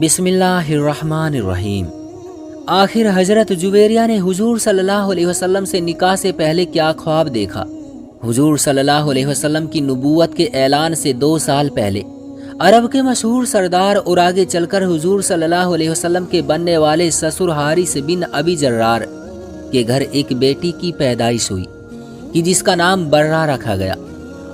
بسم اللہ الرحمن الرحیم۔ آخر حضرت جویریہ نے حضور صلی اللہ علیہ وسلم سے نکاح سے پہلے کیا خواب دیکھا؟ حضور صلی اللہ علیہ وسلم کی نبوت کے اعلان سے 2 سال پہلے عرب کے مشہور سردار اور آگے چل کر حضور صلی اللہ علیہ وسلم کے بننے والے سسر حارث بن ابی جرار کے گھر ایک بیٹی کی پیدائش ہوئی کہ جس کا نام برہ رکھا گیا،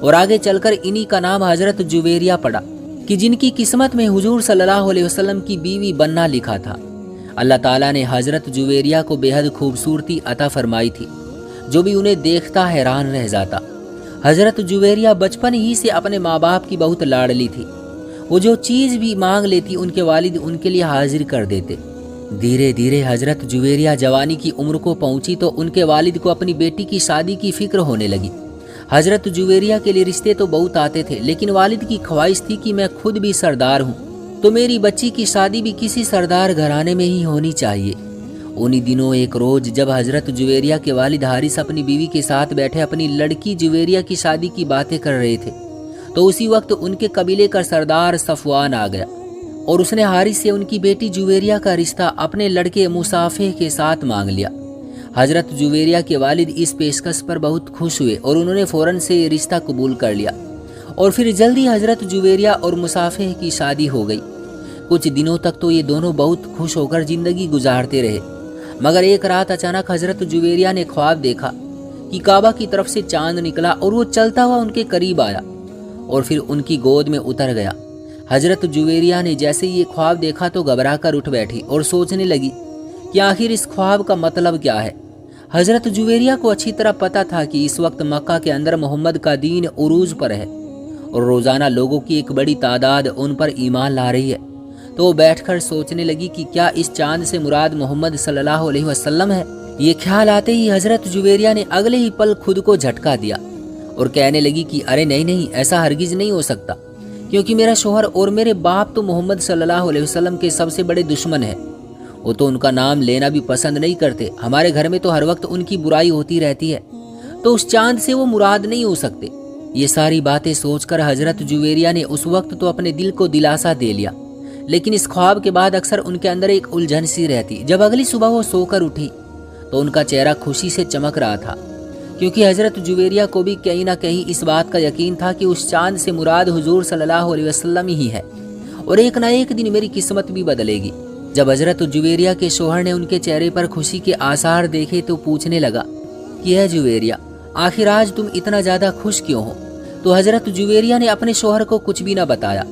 اور آگے چل کر انہی کا نام حضرت جویریہ پڑا کہ جن کی قسمت میں حضور صلی اللہ علیہ وسلم کی بیوی بننا لکھا تھا۔ اللہ تعالیٰ نے حضرت جویریہ کو بے حد خوبصورتی عطا فرمائی تھی، جو بھی انہیں دیکھتا حیران رہ جاتا۔ حضرت جویریہ بچپن ہی سے اپنے ماں باپ کی بہت لاڈلی تھی۔ وہ جو چیز بھی مانگ لیتی ان کے والد ان کے لیے حاضر کر دیتے۔ دھیرے دھیرے حضرت جویریہ جوانی کی عمر کو پہنچی تو ان کے والد کو اپنی بیٹی کی شادی کی فکر ہونے لگی۔ حضرت جویریہ کے لیے رشتے تو بہت آتے تھے، لیکن والد کی خواہش تھی کہ میں خود بھی سردار ہوں تو میری بچی کی شادی بھی کسی سردار گھرانے میں ہی ہونی چاہیے۔ انہی دنوں ایک روز جب حضرت جویریہ کے والد حارث اپنی بیوی کے ساتھ بیٹھے اپنی لڑکی جویریہ کی شادی کی باتیں کر رہے تھے تو اسی وقت ان کے قبیلے کا سردار صفوان آ گیا اور اس نے حارث سے ان کی بیٹی جویریہ کا رشتہ اپنے لڑکے مصافح کے ساتھ مانگ لیا۔ حضرت جویریہ کے والد اس پیشکش پر بہت خوش ہوئے اور انہوں نے فوراً سے یہ رشتہ قبول کر لیا، اور پھر جلدی حضرت جویریہ اور مصافح کی شادی ہو گئی۔ کچھ دنوں تک تو یہ دونوں بہت خوش ہو کر زندگی گزارتے رہے، مگر ایک رات اچانک حضرت جویریہ نے خواب دیکھا کہ کعبہ کی طرف سے چاند نکلا اور وہ چلتا ہوا ان کے قریب آیا اور پھر ان کی گود میں اتر گیا۔ حضرت جویریہ نے جیسے یہ خواب دیکھا تو گھبرا کر اٹھ بیٹھی اور سوچنے لگی کہ آخر اس خواب کا مطلب کیا ہے۔ حضرت جویریہ کو اچھی طرح پتا تھا کہ اس وقت مکہ کے اندر محمد کا دین عروج پر ہے اور روزانہ لوگوں کی ایک بڑی تعداد ان پر ایمان لا رہی ہے، تو وہ بیٹھ کر سوچنے لگی کہ کیا اس چاند سے مراد محمد صلی اللہ علیہ وسلم ہے۔ یہ خیال آتے ہی حضرت جویریہ نے اگلے ہی پل خود کو جھٹکا دیا اور کہنے لگی کہ ارے نہیں، ایسا ہرگز نہیں ہو سکتا، کیونکہ میرا شوہر اور میرے باپ تو محمد صلی اللہ علیہ وسلم کے سب سے بڑے دشمن ہیں۔ وہ تو ان کا نام لینا بھی پسند نہیں کرتے، ہمارے گھر میں تو ہر وقت ان کی برائی ہوتی رہتی ہے، تو اس چاند سے وہ مراد نہیں ہو سکتے۔ یہ ساری باتیں سوچ کر حضرت جویریہ نے اس وقت تو اپنے دل کو دلاسا دے لیا، لیکن اس خواب کے بعد اکثر ان کے اندر ایک الجھن سی رہتی۔ جب اگلی صبح وہ سو کر اٹھی تو ان کا چہرہ خوشی سے چمک رہا تھا، کیونکہ حضرت جویریہ کو بھی کہیں نہ کہیں اس بات کا یقین تھا کہ اس چاند سے مراد حضور صلی اللہ علیہ وسلم ہی ہے، اور ایک نہ ایک دن میری قسمت بھی بدلے گی۔ جب حضرت جویریہ کے شوہر نے ان کے چہرے پر خوشی کے آثار دیکھے تو پوچھنے لگا کہ اے جویریہ، آخر آج تم اتنا زیادہ خوش کیوں ہو؟ تو حضرت جویریہ نے اپنے شوہر کو کچھ بھی نہ بتایا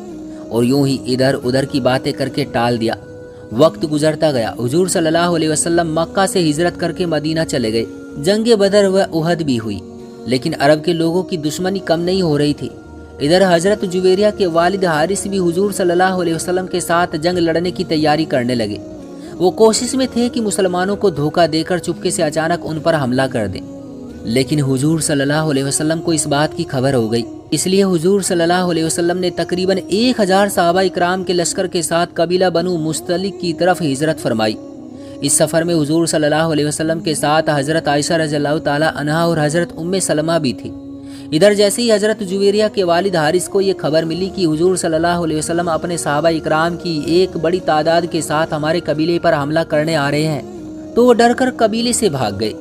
اور یوں ہی ادھر ادھر کی باتیں کر کے ٹال دیا۔ وقت گزرتا گیا، حضور صلی اللہ علیہ وسلم مکہ سے ہجرت کر کے مدینہ چلے گئے۔ جنگ بدر و احد بھی ہوئی، لیکن عرب کے لوگوں کی دشمنی کم نہیں ہو رہی تھی۔ ادھر حضرت جویریہ کے والد حارث بھی حضور صلی اللہ علیہ وسلم کے ساتھ جنگ لڑنے کی تیاری کرنے لگے۔ وہ کوشش میں تھے کہ مسلمانوں کو دھوکہ دے کر چپکے سے اچانک ان پر حملہ کر دیں، لیکن حضور صلی اللہ علیہ وسلم کو اس بات کی خبر ہو گئی، اس لیے حضور صلی اللہ علیہ وسلم نے تقریباً 1000 صحابہ اکرام کے لشکر کے ساتھ قبیلہ بنو مستلق کی طرف ہجرت فرمائی۔ اس سفر میں حضور صلی اللہ علیہ وسلم کے ساتھ حضرت عائشہ رضی اللہ تعالی عنہا اور حضرت ام سلمہ بھی تھی۔ ادھر جیسے ہی حضرت جویریہ کے والد حارث کو یہ خبر ملی کہ حضور صلی اللہ علیہ وسلم اپنے صحابہ اکرام کی ایک بڑی تعداد کے ساتھ ہمارے قبیلے پر حملہ کرنے آ رہے ہیں، تو وہ ڈر کر قبیلے سے بھاگ گئے۔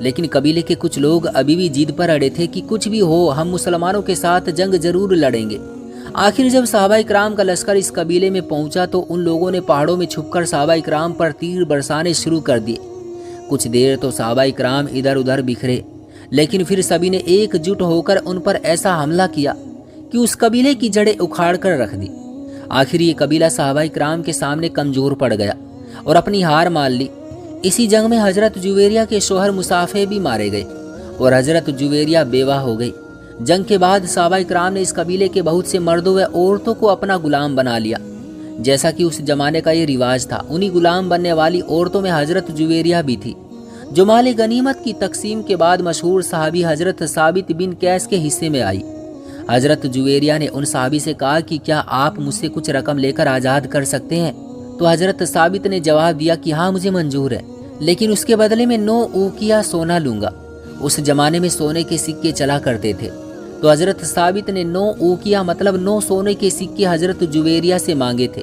لیکن قبیلے کے کچھ لوگ ابھی بھی ضد پر اڑے تھے کہ کچھ بھی ہو ہم مسلمانوں کے ساتھ جنگ ضرور لڑیں گے۔ آخر جب صحابہ اکرام کا لشکر اس قبیلے میں پہنچا تو ان لوگوں نے پہاڑوں میں چھپ کر صحابہ اکرام پر تیر برسانے شروع کر دیے۔ کچھ دیر تو صحابہ اکرام ادھر ادھر بکھرے، لیکن پھر سبھی نے ایک جٹ ہو کر ان پر ایسا حملہ کیا کہ اس قبیلے کی جڑیں اکھاڑ کر رکھ دی۔ آخر یہ قبیلہ صحابہ اکرام کے سامنے کمزور پڑ گیا اور اپنی ہار مان لی۔ اسی جنگ میں حضرت جویریہ کے شوہر مصافح بھی مارے گئے اور حضرت جویریہ بیوہ ہو گئی۔ جنگ کے بعد صحابہ اکرام نے اس قبیلے کے بہت سے مردوں و عورتوں کو اپنا غلام بنا لیا، جیسا کہ اس زمانے کا یہ رواج تھا۔ انہی غلام بننے والی عورتوں میں حضرت جویریہ بھی تھی، جو مال غنیمت کی تقسیم کے بعد مشہور صحابی حضرت ثابت بن قیس کے حصے میں آئی۔ حضرت جویریہ نے ان صحابی سے کہا کہ کیا آپ مجھ سے کچھ رقم لے کر آزاد کر سکتے ہیں؟ تو حضرت ثابت نے جواب دیا کہ ہاں مجھے منظور ہے، لیکن اس کے بدلے میں 9 اوقیہ سونا لوں گا۔ اس زمانے میں سونے کے سکے چلا کرتے تھے، تو حضرت ثابت نے 9 اوقیہ مطلب 9 سونے کے سکے حضرت جویریہ سے مانگے تھے۔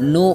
9